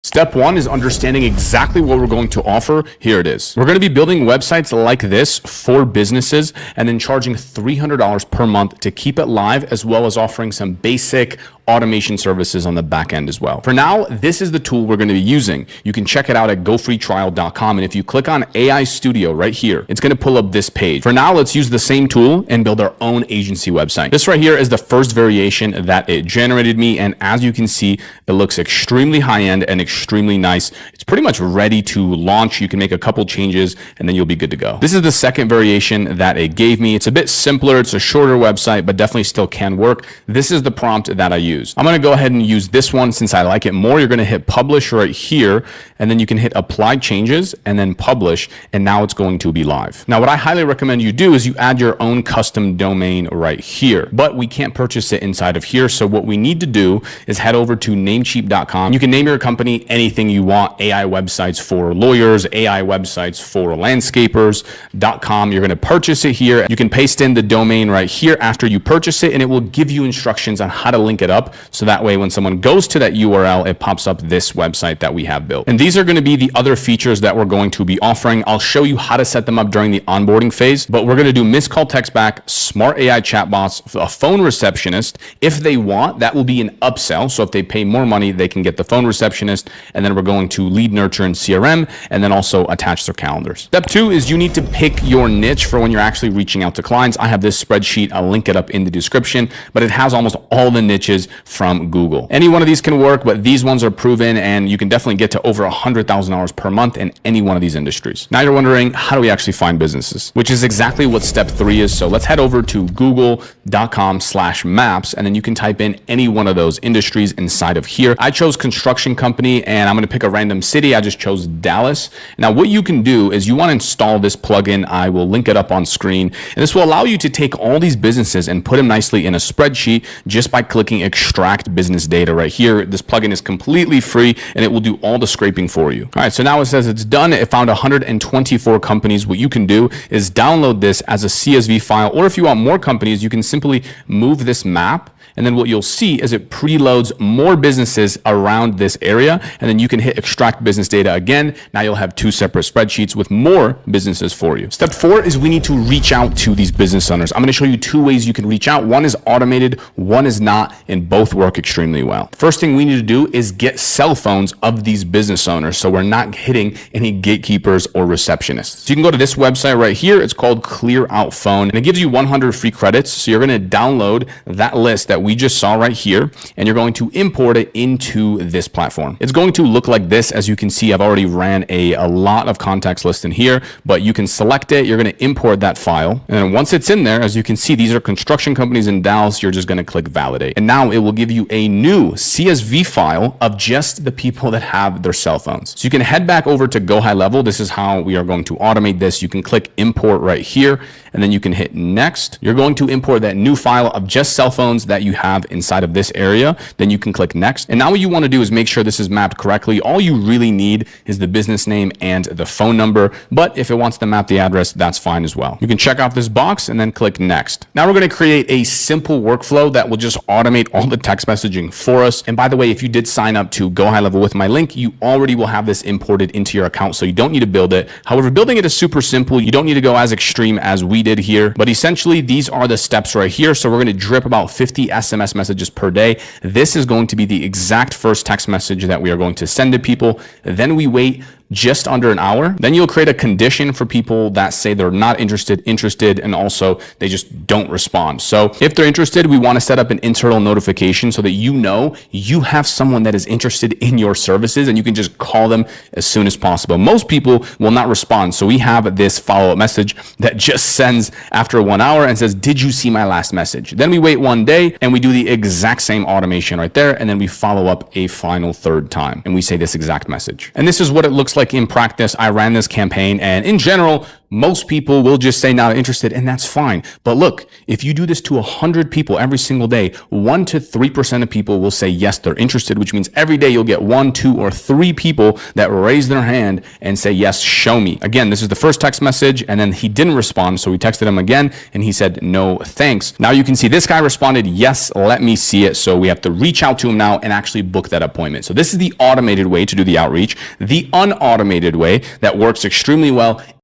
Step one is understanding exactly what we're going to offer. Here it is. We're going to be building websites like this for businesses and then charging $300 per month to keep it live, as well as offering some basic automation services on the back end as well. For now, this is the tool we're going to be using. You can check it out at gofreetrial.com. And if you click on AI Studio right here, it's going to pull up this page. For now, let's use the same tool and build our own agency website. This right here is the first variation that it generated me. And as you can see, it looks extremely high end and extremely nice. It's pretty much ready to launch. You can make a couple changes and then you'll be good to go. This is the second variation that it gave me. It's a bit simpler. It's a shorter website, but definitely still can work. This is the prompt that I use. I'm going to go ahead and use this one since I like it more. You're going to hit publish right here, and then you can hit apply changes and then publish, and now it's going to be live. Now, what I highly recommend you do is you add your own custom domain right here, but we can't purchase it inside of here. So what we need to do is head over to namecheap.com. You can name your company anything you want: AI websites for lawyers, AI websites for landscapers.com. You're going to purchase it here. You can paste in the domain right here after you purchase it, and it will give you instructions on how to link it up. So that way, when someone goes to that URL, it pops up this website that we have built. And these are going to be the other features that we're going to be offering. I'll show you how to set them up during the onboarding phase, but we're going to do missed call text back, smart AI chatbots, a phone receptionist. If they want, that will be an upsell. So if they pay more money, they can get the phone receptionist. And then we're going to lead nurture and CRM, and then also attach their calendars. Step two is you need to pick your niche for when you're actually reaching out to clients. I have this spreadsheet. I'll link it up in the description, but it has almost all the niches from Google. Any one of these can work, but these ones are proven, and you can definitely get to over $100,000 per month in any one of these industries. Now you're wondering, how do we actually find businesses? Which is exactly what step three is. So let's head over to google.com/maps, and then you can type in any one of those industries inside of here. I chose construction company, and I'm going to pick a random city. I just chose Dallas. Now what you can do is you want to install this plugin. I will link it up on screen, and this will allow you to take all these businesses and put them nicely in a spreadsheet just by clicking extract business data right here. This plugin is completely free and it will do all the scraping for you. All right, so now it says it's done. It found 124 companies. What you can do is download this as a CSV file, or if you want more companies, you can simply move this map. And then what you'll see is it preloads more businesses around this area. And then you can hit extract business data again. Now you'll have two separate spreadsheets with more businesses for you. Step four is we need to reach out to these business owners. I'm going to show you two ways you can reach out. One is automated, one is not, and both work extremely well. First thing we need to do is get cell phones of these business owners, so we're not hitting any gatekeepers or receptionists. So you can go to this website right here. It's called Clear Out Phone, and it gives you 100 free credits. So you're going to download that list that we just saw right here, and you're going to import it into this platform. It's going to look like this. As you can see, I've already ran a lot of contacts list in here, but you can select it. You're going to import that file. And once it's in there, as you can see, these are construction companies in Dallas. You're just going to click validate. And now it will give you a new CSV file of just the people that have their cell phones. So you can head back over to Go High Level. This is how we are going to automate this. You can click import right here, and then you can hit next. You're going to import that new file of just cell phones that you have inside of this area. Then you can click next. And now what you want to do is make sure this is mapped correctly. All you really need is the business name and the phone number. But if it wants to map the address, that's fine as well. You can check off this box and then click next. Now we're going to create a simple workflow that will just automate all the text messaging for us. And by the way, if you did sign up to Go High Level with my link, you already will have this imported into your account, so you don't need to build it. However, building it is super simple. You don't need to go as extreme as we did here, but essentially these are the steps right here. So we're going to drip about 50 SMS messages per day. This is going to be the exact first text message that we are going to send to people. Then we wait just under an hour. Then you'll create a condition for people that say they're not interested, and also they just don't respond. So if they're interested, we want to set up an internal notification so that you know you have someone that is interested in your services and you can just call them as soon as possible. Most people will not respond. So we have this follow-up message that just sends after 1 hour and says, "Did you see my last message?" Then we wait 1 day and we do the exact same automation right there. And then we follow up a final third time and we say this exact message. And this is what it looks like in practice. I ran this campaign, and in general, Most people will just say not interested, and that's fine. But look, if you do this to 100 people every single day, 1 to 3% of people will say yes, they're interested, which means every day you'll get 1, 2, or 3 people that raise their hand and say, yes, show me. Again, this is the first text message, and then he didn't respond, so we texted him again, and he said, no, thanks. Now you can see this guy responded, yes, let me see it. So we have to reach out to him now and actually book that appointment. So this is the automated way to do the outreach. The unautomated way that works extremely well